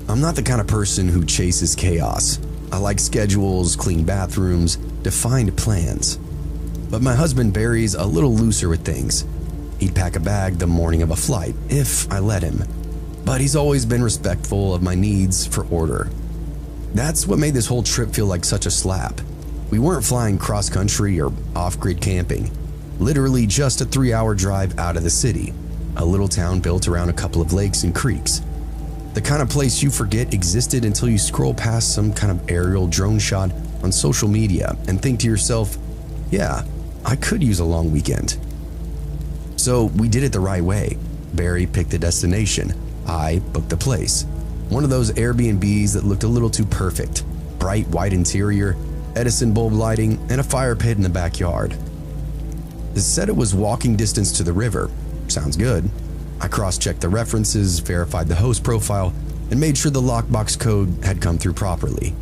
I'm not the kind of person who chases chaos. I like schedules, clean bathrooms, defined plans. But my husband Barry's a little looser with things. He'd pack a bag the morning of a flight, if I let him. But he's always been respectful of my needs for order. That's what made this whole trip feel like such a slap. We weren't flying cross-country or off-grid camping. Literally just a 3-hour drive out of the city, a little town built around a couple of lakes and creeks. The kind of place you forget existed until you scroll past some kind of aerial drone shot on social media and think to yourself, yeah, I could use a long weekend. So we did it the right way. Barry picked the destination. I booked the place. One of those Airbnbs that looked a little too perfect. Bright white interior, Edison bulb lighting, and a fire pit in the backyard. It said it was walking distance to the river. Sounds good. I cross-checked the references, verified the host profile, and made sure the lockbox code had come through properly.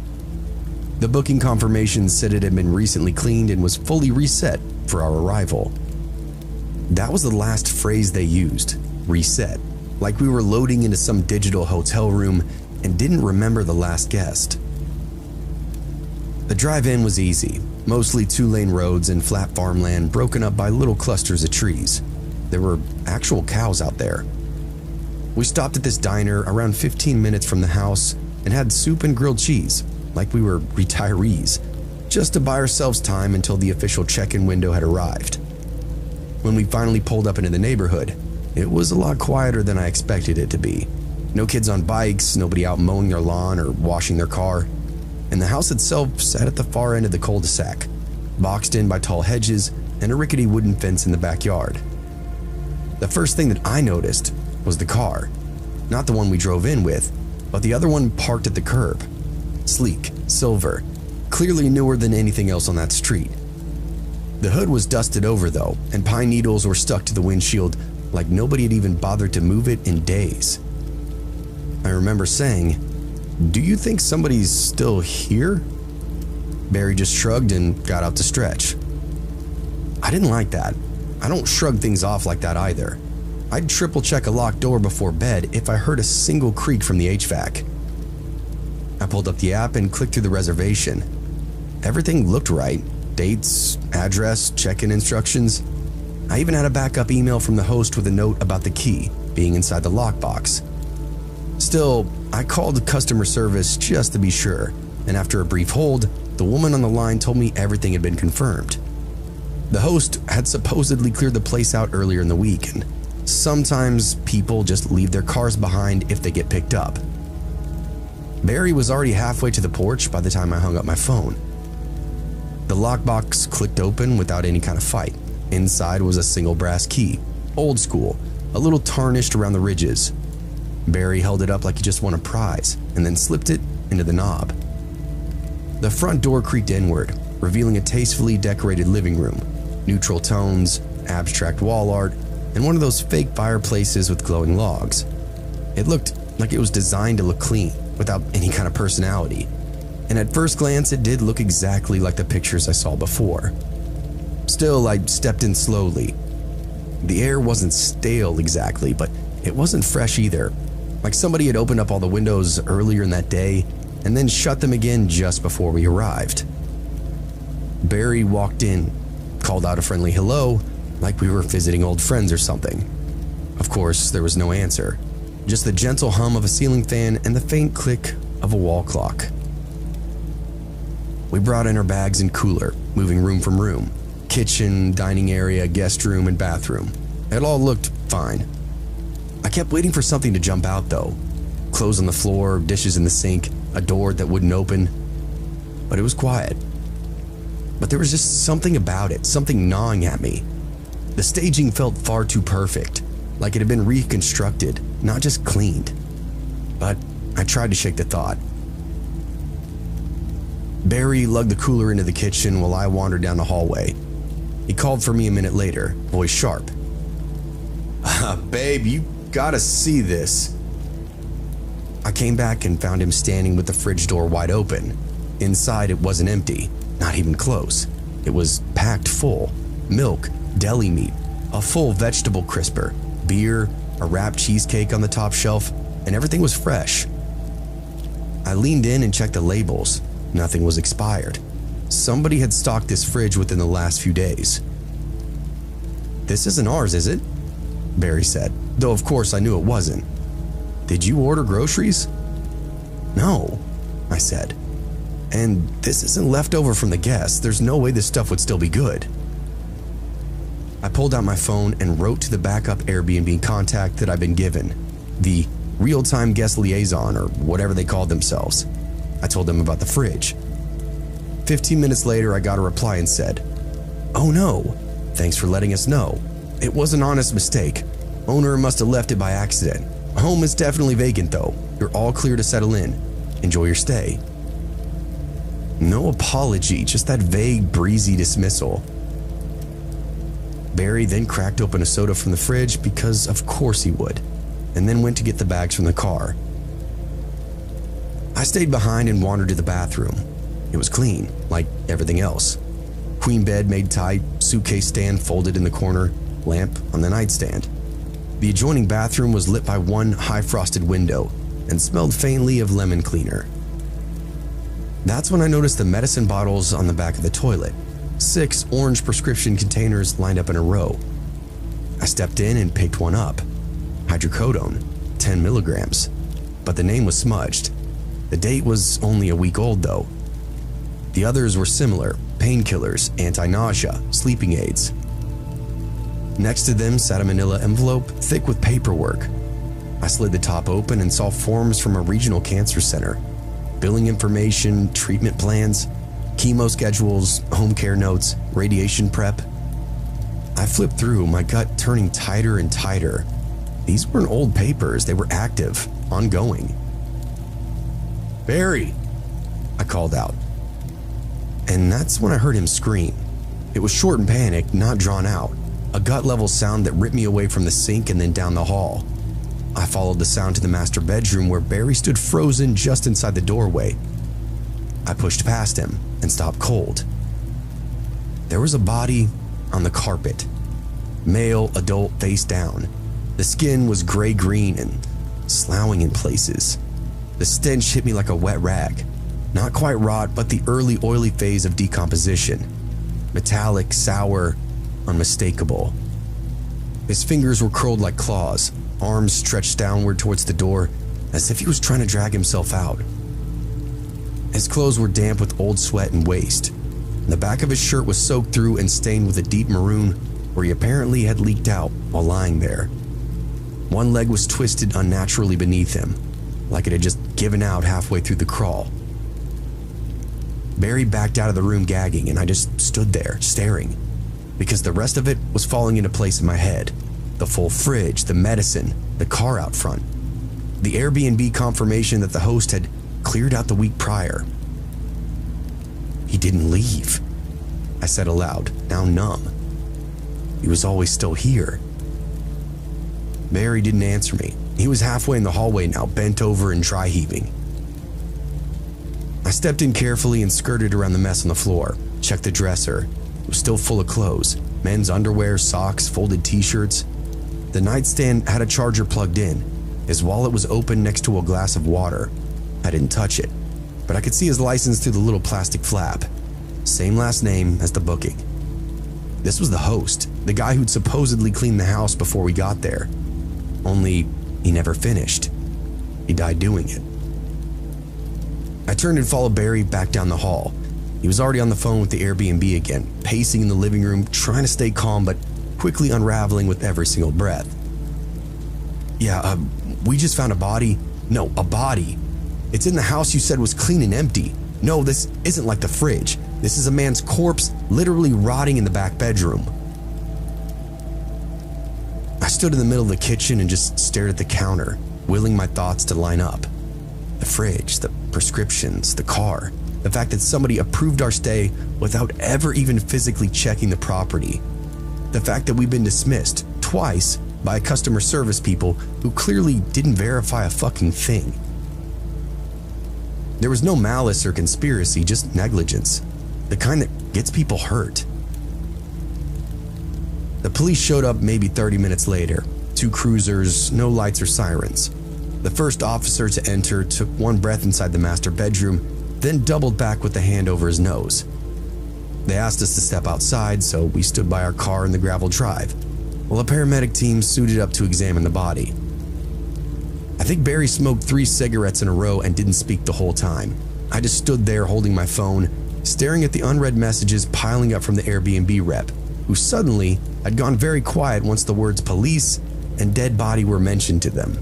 The booking confirmation said it had been recently cleaned and was fully reset for our arrival. That was the last phrase they used, reset, like we were loading into some digital hotel room and didn't remember the last guest. The drive-in was easy, mostly 2-lane roads and flat farmland broken up by little clusters of trees. There were actual cows out there. We stopped at this diner around 15 minutes from the house and had soup and grilled cheese, like we were retirees, just to buy ourselves time until the official check-in window had arrived. When we finally pulled up into the neighborhood, it was a lot quieter than I expected it to be. No kids on bikes, nobody out mowing their lawn or washing their car. And the house itself sat at the far end of the cul-de-sac, boxed in by tall hedges and a rickety wooden fence in the backyard. The first thing that I noticed was the car. Not the one we drove in with, but the other one parked at the curb. Sleek, silver, clearly newer than anything else on that street. The hood was dusted over though, and pine needles were stuck to the windshield like nobody had even bothered to move it in days. I remember saying, "Do you think somebody's still here?" Barry just shrugged and got out to stretch. I didn't like that. I don't shrug things off like that either. I'd triple check a locked door before bed if I heard a single creak from the HVAC. I pulled up the app and clicked through the reservation. Everything looked right. Dates, address, check-in instructions. I even had a backup email from the host with a note about the key being inside the lockbox. Still, I called customer service just to be sure, and after a brief hold, the woman on the line told me everything had been confirmed. The host had supposedly cleared the place out earlier in the week, and sometimes people just leave their cars behind if they get picked up. Barry was already halfway to the porch by the time I hung up my phone. The lockbox clicked open without any kind of fight. Inside was a single brass key, old school, a little tarnished around the ridges. Barry held it up like he just won a prize and then slipped it into the knob. The front door creaked inward, revealing a tastefully decorated living room, neutral tones, abstract wall art, and one of those fake fireplaces with glowing logs. It looked like it was designed to look clean, without any kind of personality. And at first glance, it did look exactly like the pictures I saw before. Still, I stepped in slowly. The air wasn't stale exactly, but it wasn't fresh either. Like somebody had opened up all the windows earlier in that day and then shut them again just before we arrived. Barry walked in, called out a friendly hello, like we were visiting old friends or something. Of course, there was no answer, just the gentle hum of a ceiling fan and the faint click of a wall clock. We brought in our bags and cooler, moving room from room. Kitchen, dining area, guest room, and bathroom. It all looked fine. I kept waiting for something to jump out though. Clothes on the floor, dishes in the sink, a door that wouldn't open. But it was quiet. But there was just something about it, something gnawing at me. The staging felt far too perfect, like it had been reconstructed, not just cleaned. But I tried to shake the thought. Barry lugged the cooler into the kitchen while I wandered down the hallway. He called for me a minute later, voice sharp. "Babe, you gotta see this." I came back and found him standing with the fridge door wide open. Inside, it wasn't empty, not even close. It was packed full. Milk, deli meat, a full vegetable crisper, beer, a wrapped cheesecake on the top shelf, and everything was fresh. I leaned in and checked the labels. Nothing was expired. Somebody had stocked this fridge within the last few days. "This isn't ours, is it?" Barry said, though of course I knew it wasn't. "Did you order groceries?" "No," I said. "And this isn't leftover from the guests. There's no way this stuff would still be good." I pulled out my phone and wrote to the backup Airbnb contact that I'd been given, the real-time guest liaison or whatever they called themselves. I told them about the fridge. 15 minutes later, I got a reply and said, "Oh no, thanks for letting us know. It was an honest mistake. Owner must have left it by accident. Home is definitely vacant though. You're all clear to settle in. Enjoy your stay." No apology, just that vague, breezy dismissal. Barry then cracked open a soda from the fridge because of course he would, and then went to get the bags from the car. I stayed behind and wandered to the bathroom. It was clean, like everything else. Queen bed made tight, suitcase stand folded in the corner, lamp on the nightstand. The adjoining bathroom was lit by one high-frosted window and smelled faintly of lemon cleaner. That's when I noticed the medicine bottles on the back of the toilet. 6 orange prescription containers lined up in a row. I stepped in and picked one up. Hydrocodone, 10 milligrams. But the name was smudged. The date was only a week old though. The others were similar: painkillers, anti-nausea, sleeping aids. Next to them sat a manila envelope thick with paperwork. I slid the top open and saw forms from a regional cancer center. Billing information, treatment plans, chemo schedules, home care notes, radiation prep. I flipped through, my gut turning tighter and tighter. These weren't old papers, they were active, ongoing. "Barry!" I called out. And that's when I heard him scream. It was short and panicked, not drawn out. A gut-level sound that ripped me away from the sink and then down the hall. I followed the sound to the master bedroom where Barry stood frozen just inside the doorway. I pushed past him and stopped cold. There was a body on the carpet. Male, adult, face down. The skin was gray-green and sloughing in places. The stench hit me like a wet rag. Not quite rot, but the early oily phase of decomposition. Metallic, sour, unmistakable. His fingers were curled like claws, arms stretched downward towards the door, as if he was trying to drag himself out. His clothes were damp with old sweat and waste. The back of his shirt was soaked through and stained with a deep maroon where he apparently had leaked out while lying there. One leg was twisted unnaturally beneath him, like it had just given out halfway through the crawl. Barry backed out of the room gagging, and I just stood there, staring, because the rest of it was falling into place in my head. The full fridge, the medicine, the car out front. The Airbnb confirmation that the host had cleared out the week prior. He didn't leave, I said aloud, now numb. He was always still here. Barry didn't answer me. He was halfway in the hallway now, bent over and dry heaving. I stepped in carefully and skirted around the mess on the floor, checked the dresser. It was still full of clothes, men's underwear, socks, folded t-shirts. The nightstand had a charger plugged in. His wallet was open next to a glass of water. I didn't touch it, but I could see his license through the little plastic flap. Same last name as the booking. This was the host, the guy who'd supposedly cleaned the house before we got there. Only he never finished. He died doing it. I turned and followed Barry back down the hall. He was already on the phone with the Airbnb again, pacing in the living room, trying to stay calm but quickly unraveling with every single breath. "Yeah, we just found a body. No, a body. It's in the house you said was clean and empty. No, this isn't like the fridge. This is a man's corpse literally rotting in the back bedroom." I stood in the middle of the kitchen and just stared at the counter, willing my thoughts to line up. The fridge, the prescriptions, the car, the fact that somebody approved our stay without ever even physically checking the property. The fact that we've been dismissed twice by customer service people who clearly didn't verify a fucking thing. There was no malice or conspiracy, just negligence, the kind that gets people hurt. The police showed up maybe 30 minutes later. 2 cruisers, no lights or sirens. The first officer to enter took one breath inside the master bedroom, then doubled back with a hand over his nose. They asked us to step outside, so we stood by our car in the gravel drive, while a paramedic team suited up to examine the body. I think Barry smoked 3 cigarettes in a row and didn't speak the whole time. I just stood there holding my phone, staring at the unread messages piling up from the Airbnb rep, who suddenly had gone very quiet once the words police and dead body were mentioned to them.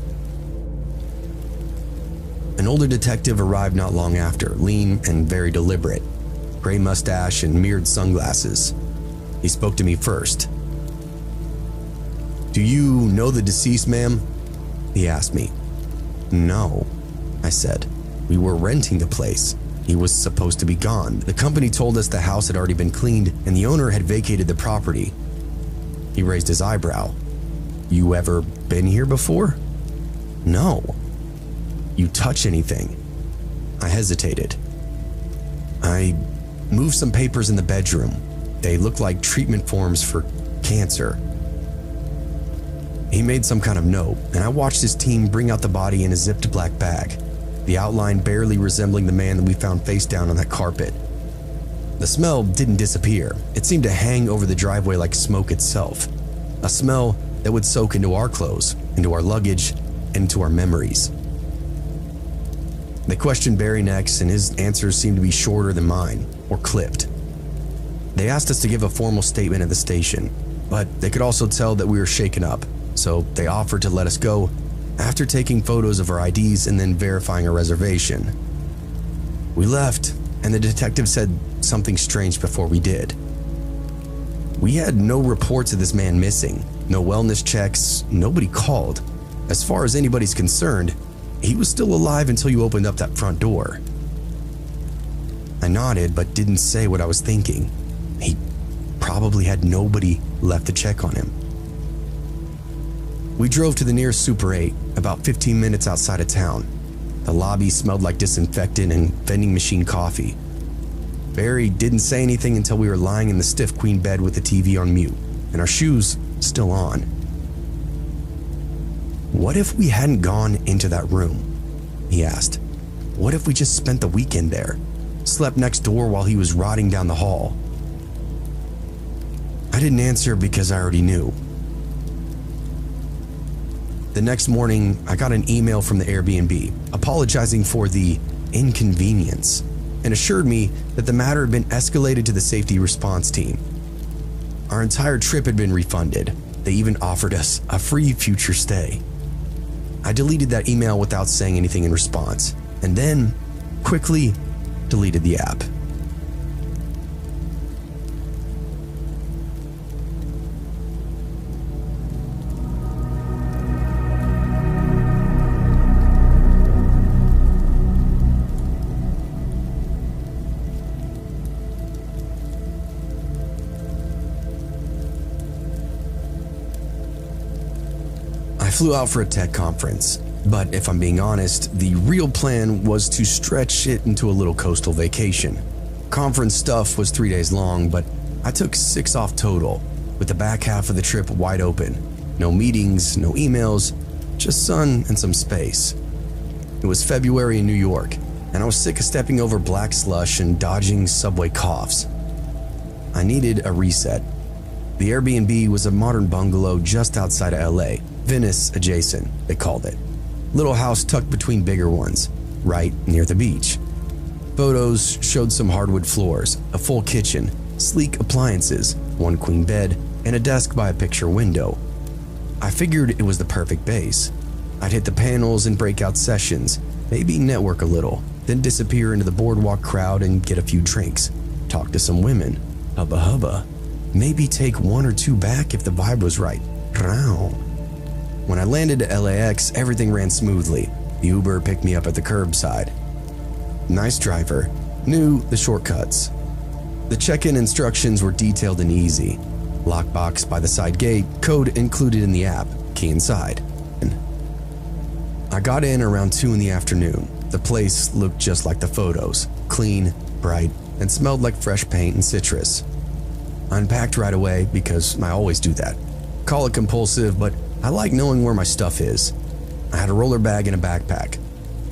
An older detective arrived not long after, lean and very deliberate, gray mustache and mirrored sunglasses. He spoke to me first. "Do you know the deceased, ma'am?" he asked me. "No," I said. "We were renting the place. He was supposed to be gone. The company told us the house had already been cleaned and the owner had vacated the property." He raised his eyebrow. "You ever been here before?" "No." "You touch anything?" I hesitated. "I moved some papers in the bedroom. They looked like treatment forms for cancer." He made some kind of note, and I watched his team bring out the body in a zipped black bag, the outline barely resembling the man that we found face down on that carpet. The smell didn't disappear. It seemed to hang over the driveway like smoke itself, a smell that would soak into our clothes, into our luggage, and into our memories. They questioned Barry next, and his answers seemed to be shorter than mine, or clipped. They asked us to give a formal statement at the station, but they could also tell that we were shaken up, so they offered to let us go after taking photos of our IDs and then verifying our reservation. We left, and the detective said something strange before we did. We had no reports of this man missing, no wellness checks, nobody called. As far as anybody's concerned, he was still alive until you opened up that front door. I nodded but didn't say what I was thinking. He probably had nobody left to check on him. We drove to the nearest Super 8, about 15 minutes outside of town. The lobby smelled like disinfectant and vending machine coffee. Barry didn't say anything until we were lying in the stiff queen bed with the TV on mute, and our shoes still on. "What if we hadn't gone into that room?" he asked. "What if we just spent the weekend there, slept next door while he was rotting down the hall?" I didn't answer because I already knew. The next morning, I got an email from the Airbnb apologizing for the inconvenience and assured me that the matter had been escalated to the safety response team. Our entire trip had been refunded. They even offered us a free future stay. I deleted that email without saying anything in response, and then quickly deleted the app. I flew out for a tech conference, but if I'm being honest, the real plan was to stretch it into a little coastal vacation. Conference stuff was 3 days long, but I took 6 off total, with the back half of the trip wide open. No meetings, no emails, just sun and some space. It was February in New York, and I was sick of stepping over black slush and dodging subway coughs. I needed a reset. The Airbnb was a modern bungalow just outside of LA, Venice adjacent, they called it. Little house tucked between bigger ones, right near the beach. Photos showed some hardwood floors, a full kitchen, sleek appliances, one queen bed, and a desk by a picture window. I figured it was the perfect base. I'd hit the panels and breakout sessions, maybe network a little, then disappear into the boardwalk crowd and get a few drinks, talk to some women, hubba hubba, maybe take 1 or 2 back if the vibe was right. When I landed at LAX, everything ran smoothly. The Uber picked me up at the curbside. Nice driver, knew the shortcuts. The check-in instructions were detailed and easy. Lockbox by the side gate, code included in the app, key inside. I got in around 2 in the afternoon. The place looked just like the photos, clean, bright, and smelled like fresh paint and citrus. I unpacked right away because I always do that. Call it compulsive, but I like knowing where my stuff is. I had a roller bag and a backpack,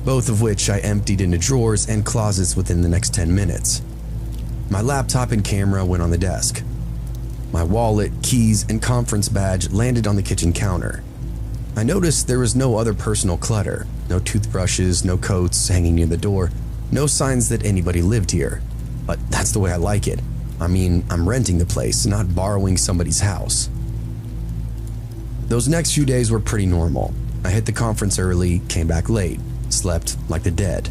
both of which I emptied into drawers and closets within the next 10 minutes. My laptop and camera went on the desk. My wallet, keys, and conference badge landed on the kitchen counter. I noticed there was no other personal clutter, no toothbrushes, no coats hanging near the door, no signs that anybody lived here. But that's the way I like it. I mean, I'm renting the place, not borrowing somebody's house. Those next few days were pretty normal. I hit the conference early, came back late, slept like the dead.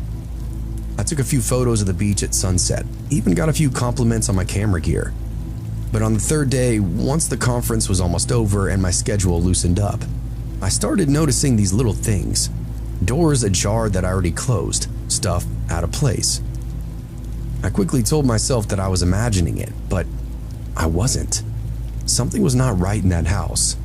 I took a few photos of the beach at sunset, even got a few compliments on my camera gear. But on the third day, once the conference was almost over and my schedule loosened up, I started noticing these little things. Doors ajar that I already closed, stuff out of place. I quickly told myself that I was imagining it, but I wasn't. Something was not right in that house.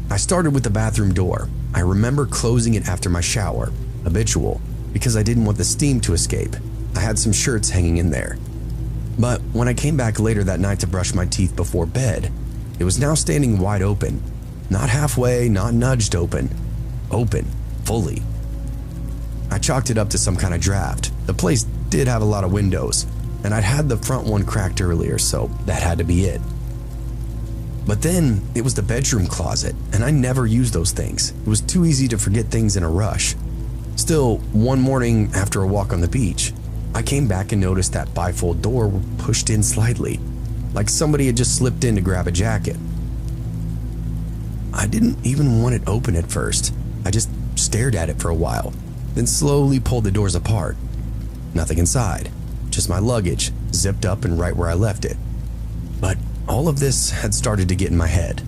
I started with the bathroom door. I remember closing it after my shower, habitual, because I didn't want the steam to escape. I had some shirts hanging in there. But when I came back later that night to brush my teeth before bed, it was now standing wide open. Not halfway, not nudged open. Open, fully. I chalked it up to some kind of draft. The place did have a lot of windows, and I'd had the front one cracked earlier, so that had to be it. But then it was the bedroom closet, and I never used those things. It was too easy to forget things in a rush. Still, one morning after a walk on the beach, I came back and noticed that bifold door pushed in slightly, like somebody had just slipped in to grab a jacket. I didn't even want it open at first. I just stared at it for a while, then slowly pulled the doors apart. Nothing inside, just my luggage, zipped up and right where I left it. But all of this had started to get in my head.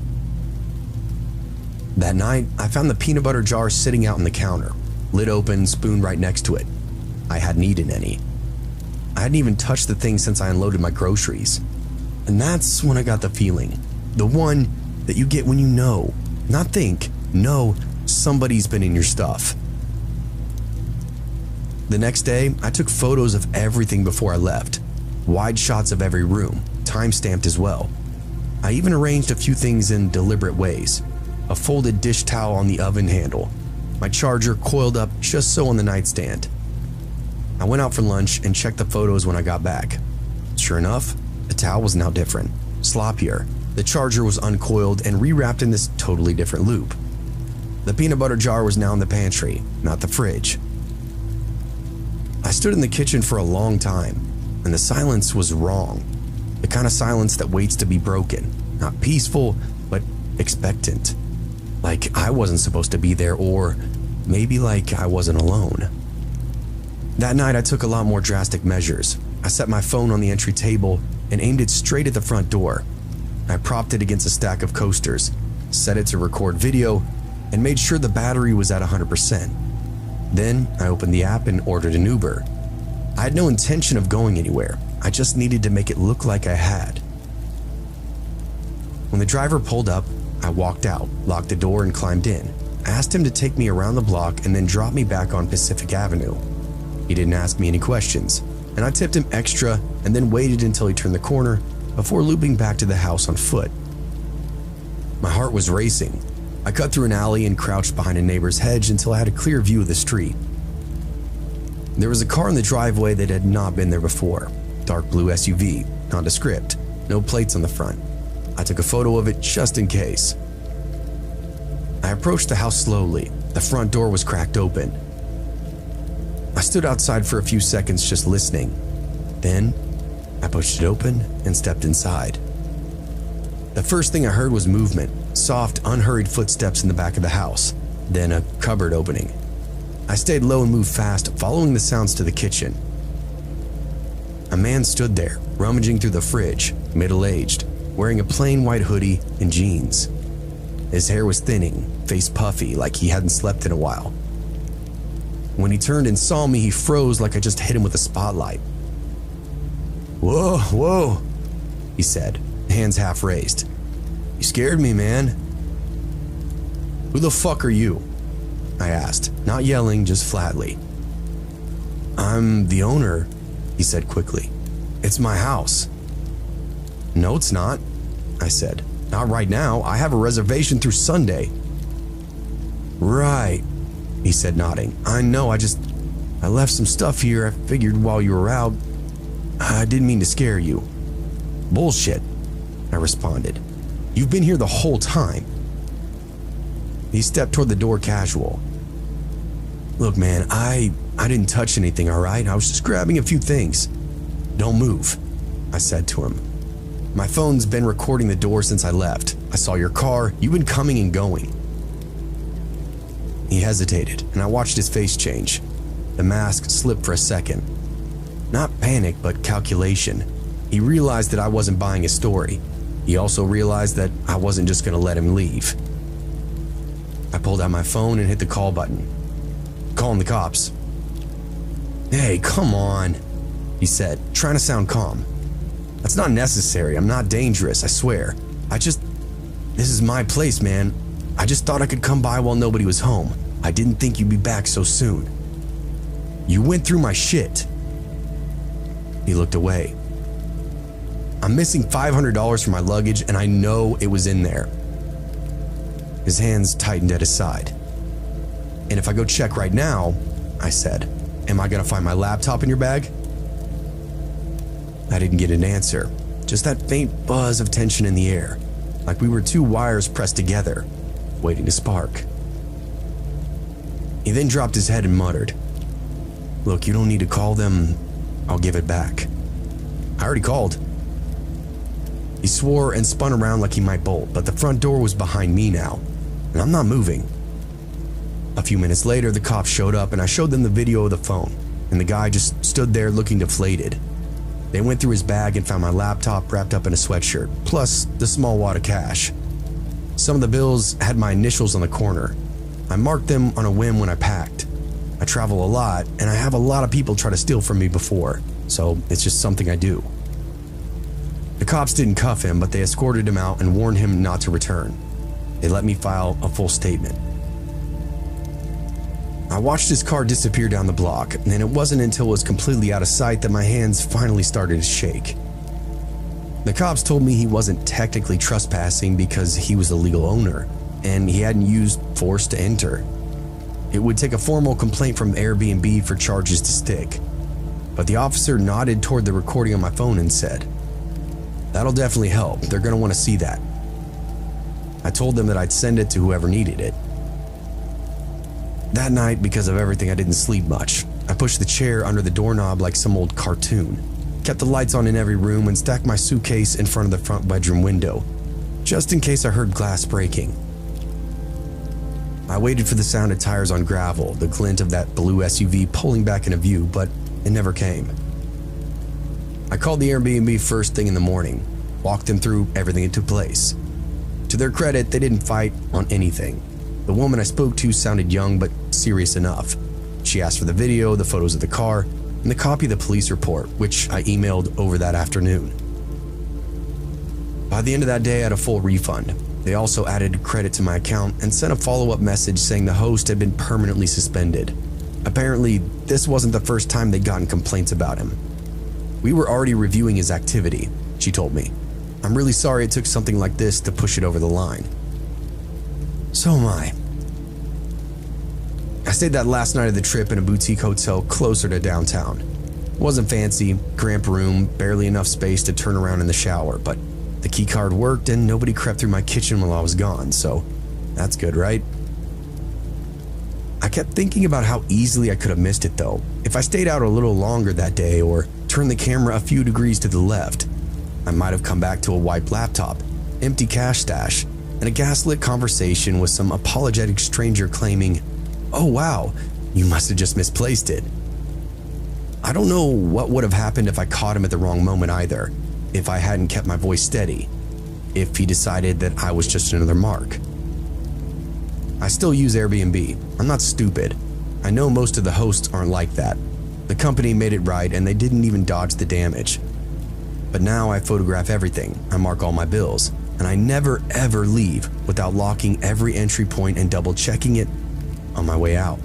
That night, I found the peanut butter jar sitting out on the counter, lid open, spoon right next to it. I hadn't eaten any. I hadn't even touched the thing since I unloaded my groceries. And that's when I got the feeling. The one that you get when you know, not think, know somebody's been in your stuff. The next day, I took photos of everything before I left. Wide shots of every room, time-stamped as well. I even arranged a few things in deliberate ways. A folded dish towel on the oven handle. My charger coiled up just so on the nightstand. I went out for lunch and checked the photos when I got back. Sure enough, the towel was now different, sloppier. The charger was uncoiled and rewrapped in this totally different loop. The peanut butter jar was now in the pantry, not the fridge. I stood in the kitchen for a long time, and the silence was wrong. The kind of silence that waits to be broken. Not peaceful, but expectant. Like I wasn't supposed to be there, or maybe like I wasn't alone. That night I took a lot more drastic measures. I set my phone on the entry table and aimed it straight at the front door. I propped it against a stack of coasters, set it to record video, and made sure the battery was at 100%. Then I opened the app and ordered an Uber. I had no intention of going anywhere. I just needed to make it look like I had. When the driver pulled up, I walked out, locked the door, and climbed in. I asked him to take me around the block and then drop me back on Pacific Avenue. He didn't ask me any questions, and I tipped him extra and then waited until he turned the corner before looping back to the house on foot. My heart was racing. I cut through an alley and crouched behind a neighbor's hedge until I had a clear view of the street. There was a car in the driveway that had not been there before. Dark blue SUV, nondescript, no plates on the front. I took a photo of it just in case. I approached the house slowly. The front door was cracked open. I stood outside for a few seconds just listening. Then, I pushed it open and stepped inside. The first thing I heard was movement, soft, unhurried footsteps in the back of the house, then a cupboard opening. I stayed low and moved fast, following the sounds to the kitchen. A man stood there, rummaging through the fridge, middle-aged, wearing a plain white hoodie and jeans. His hair was thinning, face puffy, like he hadn't slept in a while. When he turned and saw me, he froze like I just hit him with a spotlight. "Whoa, whoa," he said, hands half raised. "You scared me, man." "Who the fuck are you?" I asked, not yelling, just flatly. "I'm the owner," he said quickly. "It's my house." "No, it's not," I said. "Not right now. I have a reservation through Sunday." Right, he said, nodding. I know, I left some stuff here. I figured while you were out, I didn't mean to scare you. Bullshit, I responded. You've been here the whole time. He stepped toward the door casual. Look, man, I didn't touch anything, all right? I was just grabbing a few things. Don't move, I said to him. My phone's been recording the door since I left. I saw your car. You've been coming and going. He hesitated, and I watched his face change. The mask slipped for a second. Not panic, but calculation. He realized that I wasn't buying his story. He also realized that I wasn't just going to let him leave. I pulled out my phone and hit the call button. Calling the cops. Hey, come on, he said, trying to sound calm. That's not necessary. I'm not dangerous, I swear. This is my place, man. I just thought I could come by while nobody was home. I didn't think you'd be back so soon. You went through my shit. He looked away. I'm missing $500 for my luggage, and I know it was in there. His hands tightened at his side. And if I go check right now, I said, am I gonna find my laptop in your bag? I didn't get an answer, just that faint buzz of tension in the air, like we were two wires pressed together, waiting to spark. He then dropped his head and muttered, Look, you don't need to call them. I'll give it back. I already called. He swore and spun around like he might bolt, but the front door was behind me now, and I'm not moving. A few minutes later, the cops showed up and I showed them the video of the phone, and the guy just stood there looking deflated. They went through his bag and found my laptop wrapped up in a sweatshirt, plus the small wad of cash. Some of the bills had my initials on the corner. I marked them on a whim when I packed. I travel a lot, and I have a lot of people try to steal from me before, so it's just something I do. The cops didn't cuff him, but they escorted him out and warned him not to return. They let me file a full statement. I watched his car disappear down the block, and it wasn't until it was completely out of sight that my hands finally started to shake. The cops told me he wasn't technically trespassing because he was the legal owner, and he hadn't used force to enter. It would take a formal complaint from AIRBNB for charges to stick, but the officer nodded toward the recording on my phone and said, That'll definitely help. They're going to want to see that. I told them that I'd send it to whoever needed it. That night, because of everything, I didn't sleep much. I pushed the chair under the doorknob like some old cartoon, kept the lights on in every room, and stacked my suitcase in front of the front bedroom window, just in case I heard glass breaking. I waited for the sound of tires on gravel, the glint of that blue SUV pulling back into view, but it never came. I called the Airbnb first thing in the morning, walked them through everything that took place. To their credit, they didn't fight on anything. The woman I spoke to sounded young but serious enough. She asked for the video, the photos of the car, and the copy of the police report, which I emailed over that afternoon. By the end of that day, I had a full refund. They also added credit to my account and sent a follow-up message saying the host had been permanently suspended. Apparently, this wasn't the first time they'd gotten complaints about him. We were already reviewing his activity, she told me. I'm really sorry it took something like this to push it over the line. So am I. I stayed that last night of the trip in a boutique hotel closer to downtown. It wasn't fancy, cramped room, barely enough space to turn around in the shower, but the key card worked and nobody crept through my kitchen while I was gone, so that's good, right? I kept thinking about how easily I could have missed it though. If I stayed out a little longer that day or turned the camera a few degrees to the left, I might have come back to a wiped laptop, empty cash stash, and a gaslit conversation with some apologetic stranger claiming, "Oh wow, you must have just misplaced it." I don't know what would have happened if I caught him at the wrong moment either, if I hadn't kept my voice steady, if he decided that I was just another mark. I still use Airbnb. I'm not stupid. I know most of the hosts aren't like that. The company made it right and they didn't even dodge the damage. But now I photograph everything, I mark all my bills, and I never ever leave without locking every entry point and double checking it on my way out.